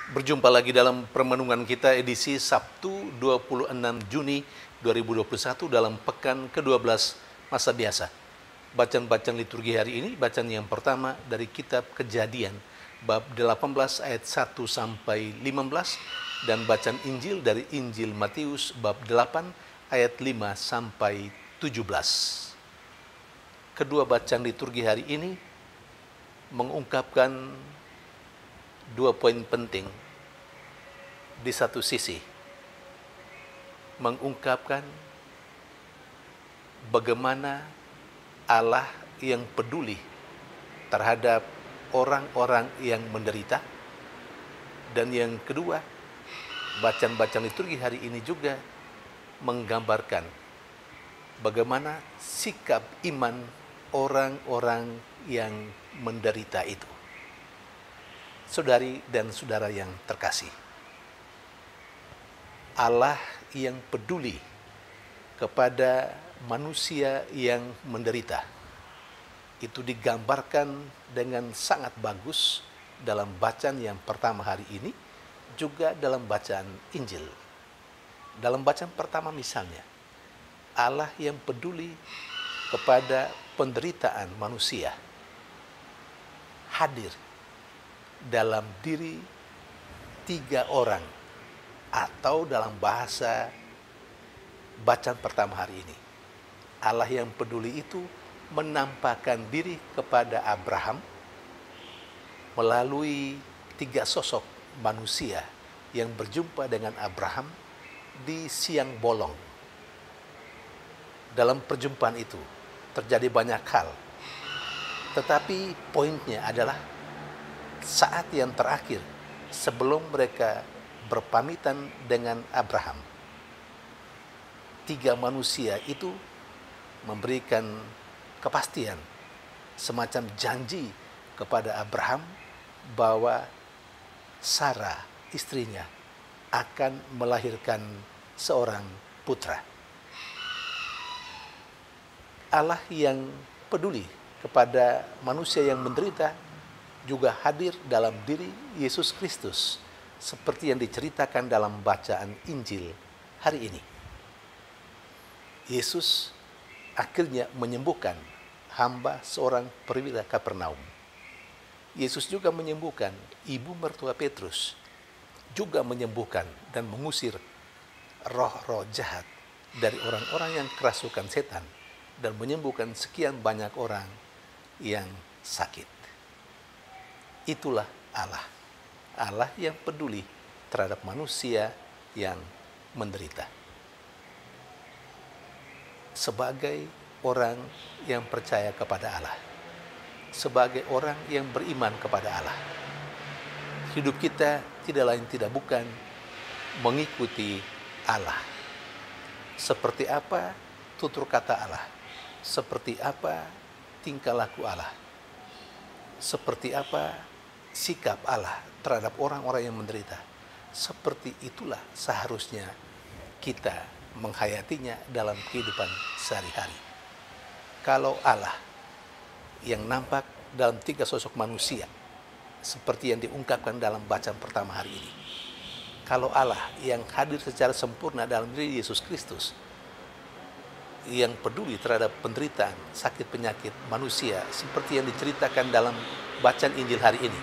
Berjumpa lagi dalam permenungan kita edisi Sabtu 26 Juni 2021 dalam pekan ke-12 masa biasa. Bacaan-bacaan liturgi hari ini, bacaan yang pertama dari kitab Kejadian bab 18 ayat 1 sampai 15 dan bacaan Injil dari Injil Matius bab 8 ayat 5 sampai 17. Kedua bacaan liturgi hari ini mengungkapkan dua poin penting. Di satu sisi, mengungkapkan bagaimana Allah yang peduli terhadap orang-orang yang menderita. Dan yang kedua, bacaan-bacaan liturgi hari ini juga menggambarkan bagaimana sikap iman orang-orang yang menderita itu. Saudari dan saudara yang terkasih, Allah yang peduli kepada manusia yang menderita itu digambarkan dengan sangat bagus dalam bacaan yang pertama hari ini, juga dalam bacaan Injil. Dalam bacaan pertama misalnya, Allah yang peduli kepada penderitaan manusia hadir dalam diri 3 orang, atau dalam bahasa bacaan pertama hari ini, Allah yang peduli itu menampakkan diri kepada Abraham melalui 3 sosok manusia yang berjumpa dengan Abraham di siang bolong. Dalam perjumpaan itu terjadi banyak hal, tetapi poinnya adalah saat yang terakhir sebelum mereka berpamitan dengan Abraham, 3 manusia itu memberikan kepastian, semacam janji kepada Abraham bahwa Sarah, istrinya, akan melahirkan seorang putra. Allah yang peduli kepada manusia yang menderita juga hadir dalam diri Yesus Kristus, seperti yang diceritakan dalam bacaan Injil hari ini. Yesus akhirnya menyembuhkan hamba seorang perwira Kapernaum. Yesus juga menyembuhkan ibu mertua Petrus, juga menyembuhkan dan mengusir roh-roh jahat dari orang-orang yang kerasukan setan, dan menyembuhkan sekian banyak orang yang sakit. Itulah Allah. Allah yang peduli terhadap manusia yang menderita. Sebagai orang yang percaya kepada Allah, sebagai orang yang beriman kepada Allah, hidup kita tidak lain tidak bukan mengikuti Allah. Seperti apa tutur kata Allah, seperti apa tingkah laku Allah, seperti apa sikap Allah terhadap orang-orang yang menderita, seperti itulah seharusnya kita menghayatinya dalam kehidupan sehari-hari. Kalau Allah yang nampak dalam 3 sosok manusia, seperti yang diungkapkan dalam bacaan pertama hari ini, kalau Allah yang hadir secara sempurna dalam diri Yesus Kristus, yang peduli terhadap penderitaan, sakit penyakit manusia, seperti yang diceritakan dalam bacaan Injil hari ini,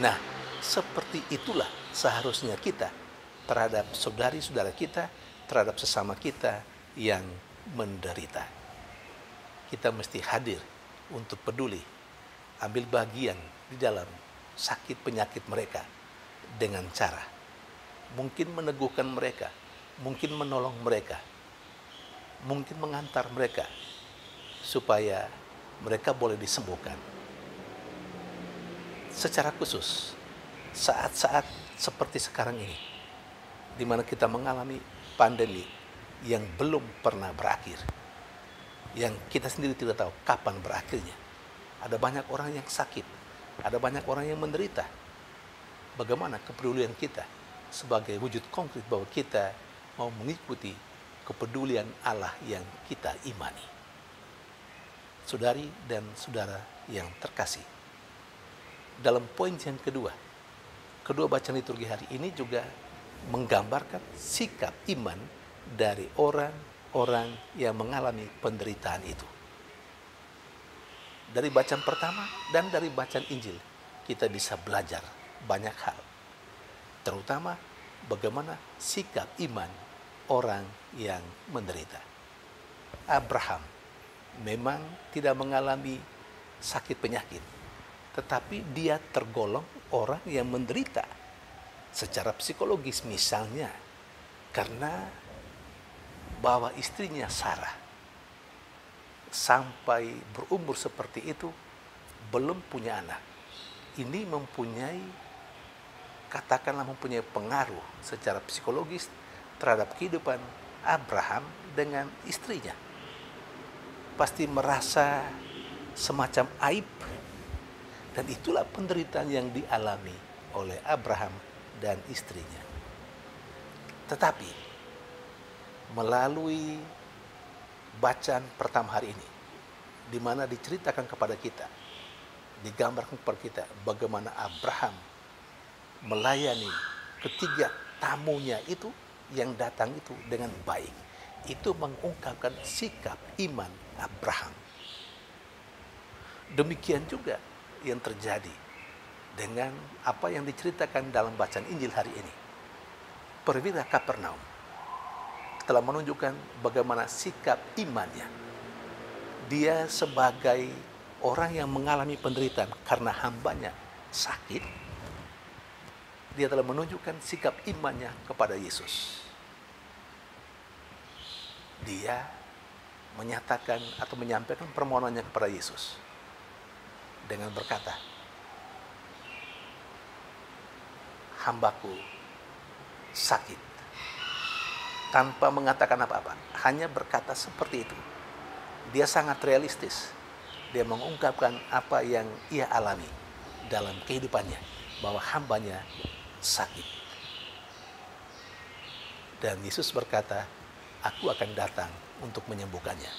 nah, seperti itulah seharusnya kita terhadap saudari-saudara kita, terhadap sesama kita yang menderita. Kita mesti hadir untuk peduli, ambil bagian di dalam sakit penyakit mereka dengan cara mungkin meneguhkan mereka, mungkin menolong mereka, mungkin mengantar mereka supaya mereka boleh disembuhkan. Secara khusus, saat-saat seperti sekarang ini, di mana kita mengalami pandemi yang belum pernah berakhir, yang kita sendiri tidak tahu kapan berakhirnya. Ada banyak orang yang sakit, ada banyak orang yang menderita. Bagaimana kepedulian kita sebagai wujud konkret bahwa kita mau mengikuti kepedulian Allah yang kita imani. Saudari dan saudara yang terkasih, dalam poin yang kedua, kedua bacaan liturgi hari ini juga menggambarkan sikap iman dari orang-orang yang mengalami penderitaan itu. Dari bacaan pertama dan dari bacaan Injil, kita bisa belajar banyak hal. Terutama bagaimana sikap iman orang yang menderita. Abraham memang tidak mengalami sakit penyakit, tetapi dia tergolong orang yang menderita secara psikologis, misalnya karena bahwa istrinya Sarah sampai berumur seperti itu belum punya anak. Ini katakanlah mempunyai pengaruh secara psikologis terhadap kehidupan Abraham dengan istrinya. Pasti merasa semacam aib, dan itulah penderitaan yang dialami oleh Abraham dan istrinya. Tetapi melalui bacaan pertama hari ini, di mana diceritakan kepada kita, digambarkan kepada kita bagaimana Abraham melayani ketiga tamunya itu yang datang itu dengan baik. Itu mengungkapkan sikap iman Abraham. Demikian juga yang terjadi dengan apa yang diceritakan dalam bacaan Injil hari ini. Perwira Kapernaum telah menunjukkan bagaimana sikap imannya. Dia sebagai orang yang mengalami penderitaan karena hambanya sakit, dia telah menunjukkan sikap imannya kepada Yesus. Dia menyatakan atau menyampaikan permohonannya kepada Yesus dengan berkata, "Hambaku sakit." Tanpa mengatakan apa-apa, hanya berkata seperti itu. Dia sangat realistis. Dia mengungkapkan apa yang ia alami dalam kehidupannya, bahwa hambanya sakit. Dan Yesus berkata, "Aku akan datang untuk menyembuhkannya."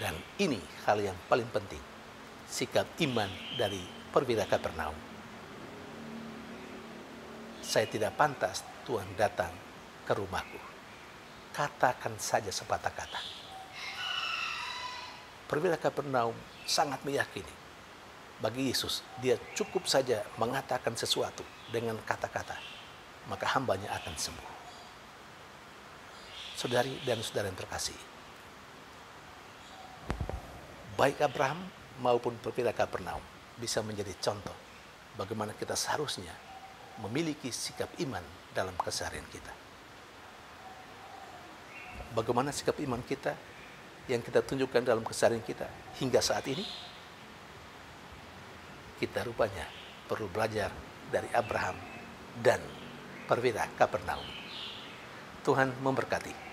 Dan ini hal yang paling penting, sikap iman dari perwira Kapernaum. "Saya tidak pantas Tuhan datang ke rumahku. Katakan saja sepatah kata." Perwira Kapernaum sangat meyakini bagi Yesus, dia cukup saja mengatakan sesuatu dengan kata-kata, maka hambanya akan sembuh. Saudari dan saudara yang terkasih, baik Abraham maupun perwira Kapernaum bisa menjadi contoh bagaimana kita seharusnya memiliki sikap iman dalam keseharian kita. Bagaimana sikap iman kita yang kita tunjukkan dalam keseharian kita hingga saat ini? Kita rupanya perlu belajar dari Abraham dan perwira Kapernaum. Tuhan memberkati.